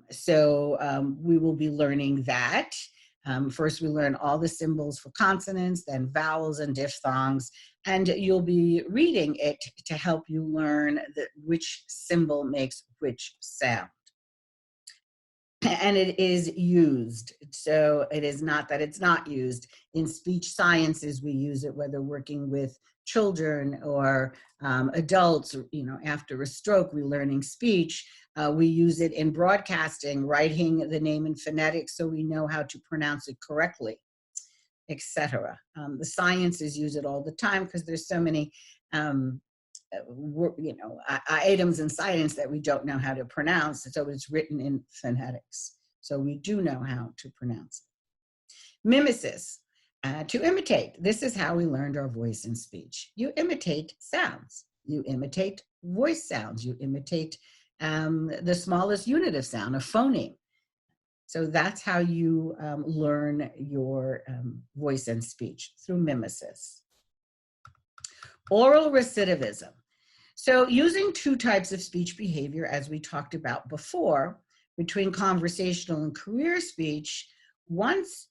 We will be learning that. First, we learn all the symbols for consonants, then vowels and diphthongs, and you'll be reading it to help you learn which symbol makes which sound. And it is used. So it is not that it's not used. In speech sciences, we use it whether working with children or adults, you know, after a stroke, relearning speech. We use it in broadcasting, writing the name in phonetics so we know how to pronounce it correctly, etc. The sciences use it all the time because there's so many items in science that we don't know how to pronounce, so it's written in phonetics. So we do know how to pronounce it. Mimesis, to imitate. This is how we learned our voice and speech. You imitate sounds. You imitate voice sounds. You imitate the smallest unit of sound, a phoneme. So that's how you learn your voice and speech, through mimesis. Oral recidivism. So using two types of speech behavior, as we talked about before, between conversational and career speech, once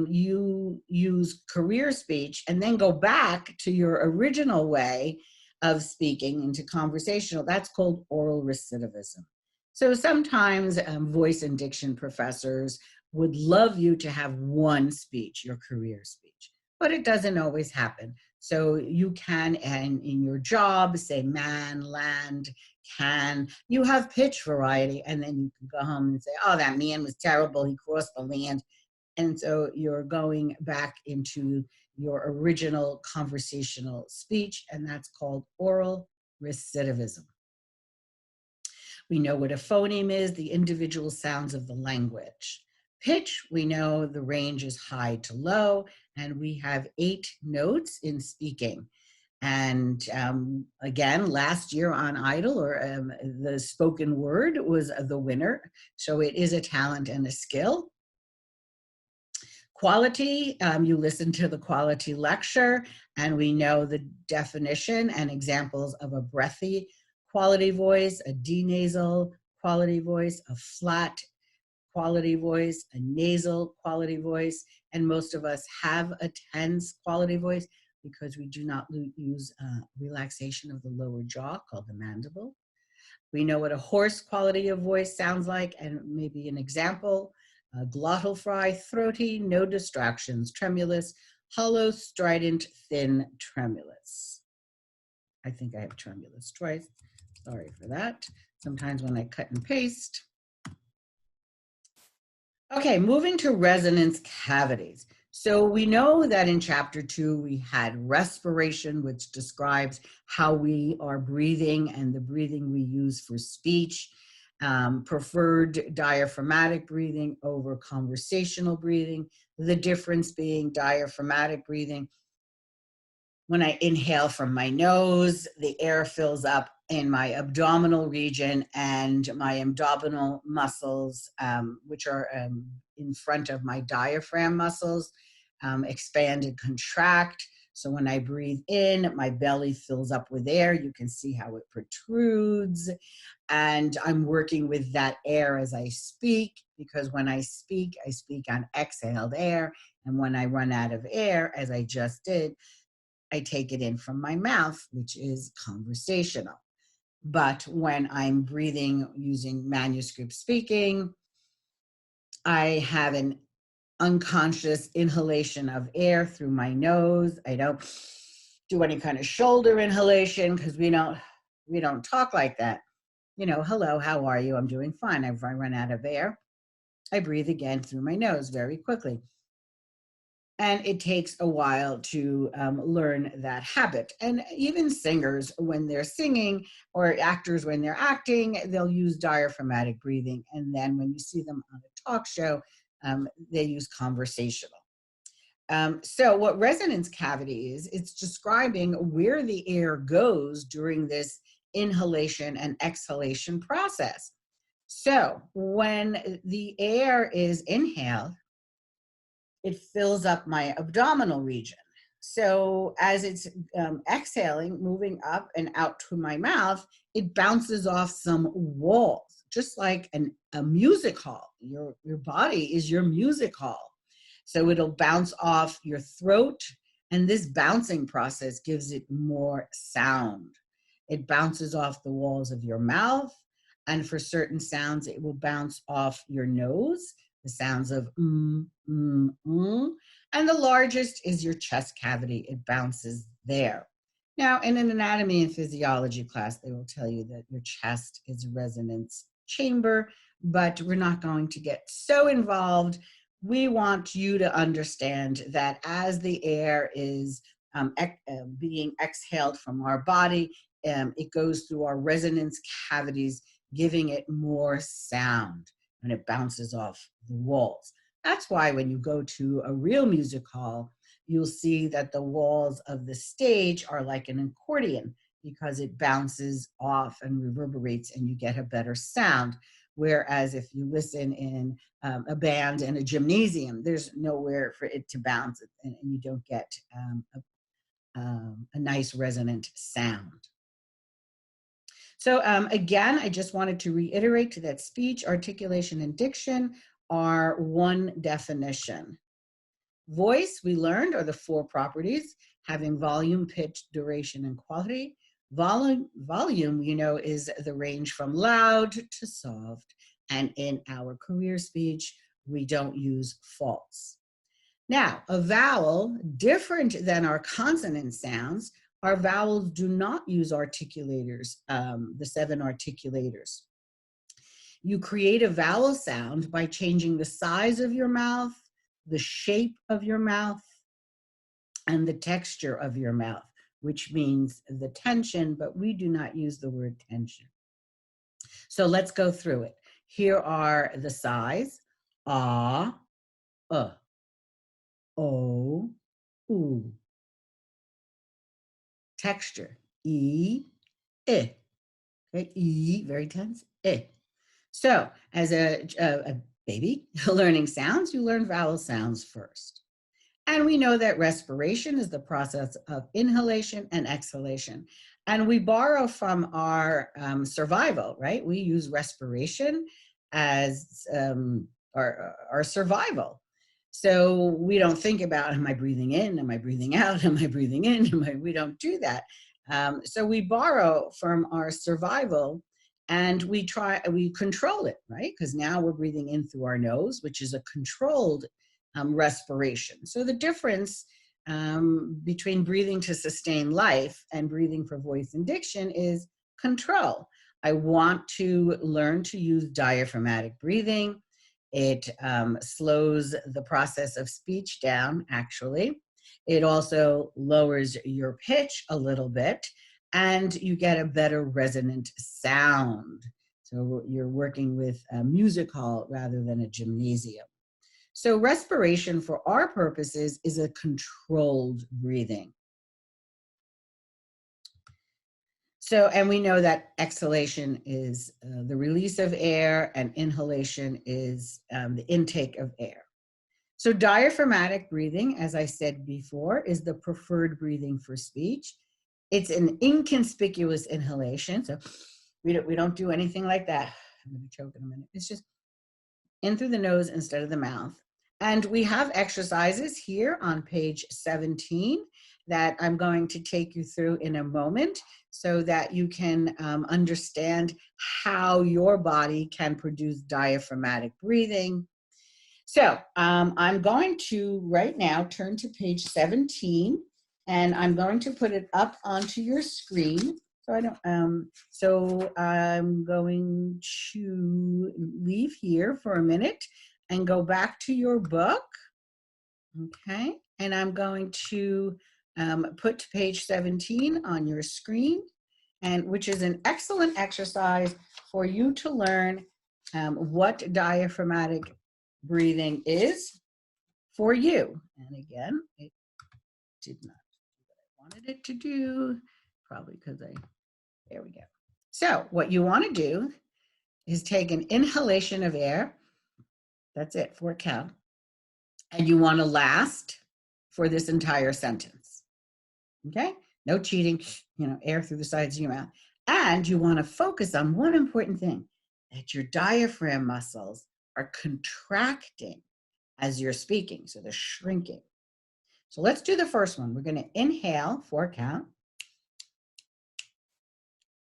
you use career speech and then go back to your original way of speaking into conversational, that's called oral recidivism. So sometimes voice and diction professors would love you to have one speech, your career speech, but it doesn't always happen. So you can, and in your job, say man, land, can. You have pitch variety, and then you can go home and say, oh, that man was terrible, he crossed the land. And so you're going back into your original conversational speech, and that's called oral recidivism. We know what a phoneme is, the individual sounds of the language. Pitch, we know the range is high to low, and we have 8 notes in speaking. And again, last year on Idol, or the spoken word was the winner. So it is a talent and a skill. Quality, you listen to the quality lecture, and we know the definition and examples of a breathy quality voice, a denasal quality voice, a flat quality voice, a nasal quality voice, and most of us have a tense quality voice because we do not use relaxation of the lower jaw called the mandible. We know what a hoarse quality of voice sounds like, and maybe an example: glottal fry, throaty, no distractions, tremulous, hollow, strident, thin, tremulous. I think I have tremulous twice. Sorry for that. Sometimes when I cut and paste. Okay, moving to resonance cavities. So we know that in chapter 2, we had respiration, which describes how we are breathing and the breathing we use for speech. Preferred diaphragmatic breathing over conversational breathing. The difference being diaphragmatic breathing, when I inhale from my nose, the air fills up in my abdominal region, and my abdominal muscles, which are in front of my diaphragm muscles, expand and contract. So when I breathe in, my belly fills up with air. You can see how it protrudes. And I'm working with that air as I speak, because when I speak on exhaled air. And when I run out of air, as I just did, I take it in from my mouth, which is conversational. But when I'm breathing using manuscript speaking, I have an unconscious inhalation of air through my nose. I don't do any kind of shoulder inhalation because we don't talk like that. You know, hello, how are you? I'm doing fine. If I run out of air, I breathe again through my nose very quickly. And it takes a while to learn that habit. And even singers, when they're singing, or actors, when they're acting, they'll use diaphragmatic breathing. And then when you see them on a talk show, they use conversational. So what resonance cavity is, it's describing where the air goes during this inhalation and exhalation process. So when the air is inhaled, it fills up my abdominal region. So as it's exhaling, moving up and out to my mouth, it bounces off some walls. just like a music hall. Your body is your music hall. So it'll bounce off your throat, and this bouncing process gives it more sound. It bounces off the walls of your mouth, and for certain sounds, it will bounce off your nose, the sounds of and the largest is your chest cavity. It bounces there. Now, in an anatomy and physiology class, they will tell you that your chest is a resonance chamber, but we're not going to get so involved. We want you to understand that as the air is being exhaled from our body, it goes through our resonance cavities, giving it more sound, and it bounces off the walls. That's why when you go to a real music hall, you'll see that the walls of the stage are like an accordion because it bounces off and reverberates and you get a better sound. Whereas if you listen in a band in a gymnasium, there's nowhere for it to bounce and you don't get a nice resonant sound. So again, I just wanted to reiterate that speech, articulation, and diction are one definition. Voice, we learned, are the four properties, having volume, pitch, duration, and quality. Volume, you know, is the range from loud to soft. And in our career speech, we don't use false. Now, a vowel, different than our consonant sounds, our vowels do not use articulators, the 7 articulators. You create a vowel sound by changing the size of your mouth, the shape of your mouth, and the texture of your mouth, which means the tension, but we do not use the word tension. So let's go through it. Here are the size: ah, o, oo. Texture: e, I. Okay, e, very tense, I. So as a baby learning sounds, you learn vowel sounds first. And we know that respiration is the process of inhalation and exhalation. And we borrow from our survival, right? We use respiration as our survival. So we don't think about, am I breathing in? Am I breathing out? Am I breathing in? We don't do that. So we borrow from our survival and we control it, right? Because now we're breathing in through our nose, which is a controlled respiration. So the difference between breathing to sustain life and breathing for voice and diction is control. I want to learn to use diaphragmatic breathing. It slows the process of speech down, actually. It also lowers your pitch a little bit, and you get a better resonant sound. So you're working with a music hall rather than a gymnasium. So respiration for our purposes is a controlled breathing. So, and we know that exhalation is the release of air and inhalation is the intake of air. So diaphragmatic breathing, as I said before, is the preferred breathing for speech. It's an inconspicuous inhalation. So we don't do anything like that. I'm going to choke in a minute. It's just in through the nose instead of the mouth. And we have exercises here on page 17 that I'm going to take you through in a moment so that you can understand how your body can produce diaphragmatic breathing. So I'm going to right now turn to page 17 and I'm going to put it up onto your screen. So I'm going to leave here for a minute and go back to your book, okay? And I'm going to put page 17 on your screen, and which is an excellent exercise for you to learn what diaphragmatic breathing is for you. And again, it did not do what I wanted it to do, probably because there we go. So what you want to do is take an inhalation of air. That's it, 4 count. And you want to last for this entire sentence. Okay? No cheating, air through the sides of your mouth. And you want to focus on one important thing. that your diaphragm muscles are contracting as you're speaking. So they're shrinking. So let's do the first one. We're going to inhale 4 count.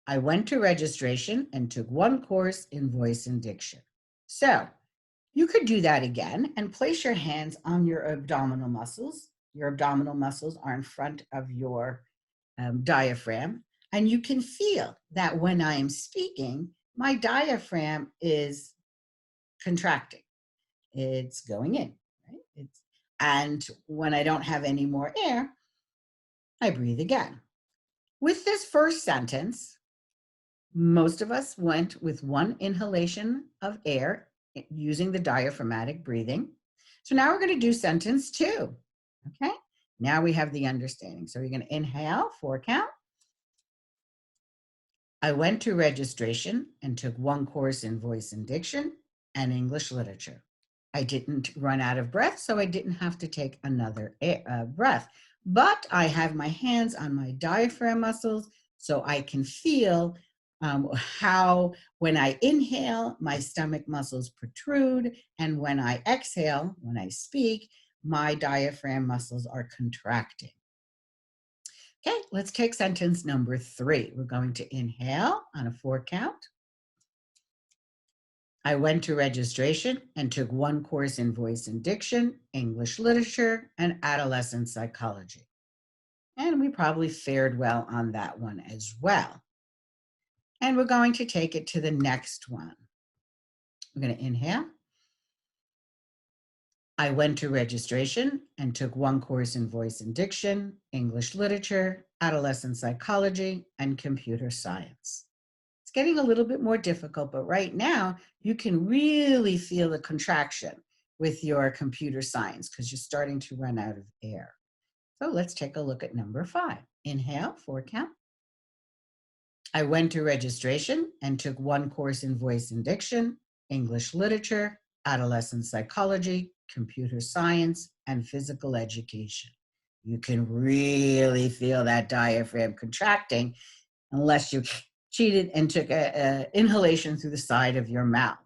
I went to registration and took 1 course in voice and diction. So you could do that again and place your hands on your abdominal muscles. Your abdominal muscles are in front of your diaphragm. And you can feel that when I am speaking, my diaphragm is contracting. It's going in, right? And when I don't have any more air, I breathe again. With this first sentence, most of us went with 1 inhalation of air using the diaphragmatic breathing. So now we're going to do sentence 2. Okay. Now we have the understanding. So you're going to inhale 4 count. I went to registration and took 1 course in voice and diction and English literature. I didn't run out of breath, so I didn't have to take another breath. But I have my hands on my diaphragm muscles, so I can feel how when I inhale, my stomach muscles protrude, and when I exhale, when I speak, my diaphragm muscles are contracting. Okay, let's take sentence number 3. We're going to inhale on a 4 count. I went to registration and took 1 course in voice and diction, English literature, and adolescent psychology. And we probably fared well on that one as well. And we're going to take it to the next one. We're going to inhale. I went to registration and took 1 course in voice and diction, English literature, adolescent psychology, and computer science. It's getting a little bit more difficult, but right now you can really feel the contraction with your computer science because you're starting to run out of air. So let's take a look at number 5. Inhale, 4 count. I went to registration and took 1 course in voice and diction, English literature, adolescent psychology, computer science, and physical education. You can really feel that diaphragm contracting unless you cheated and took an inhalation through the side of your mouth.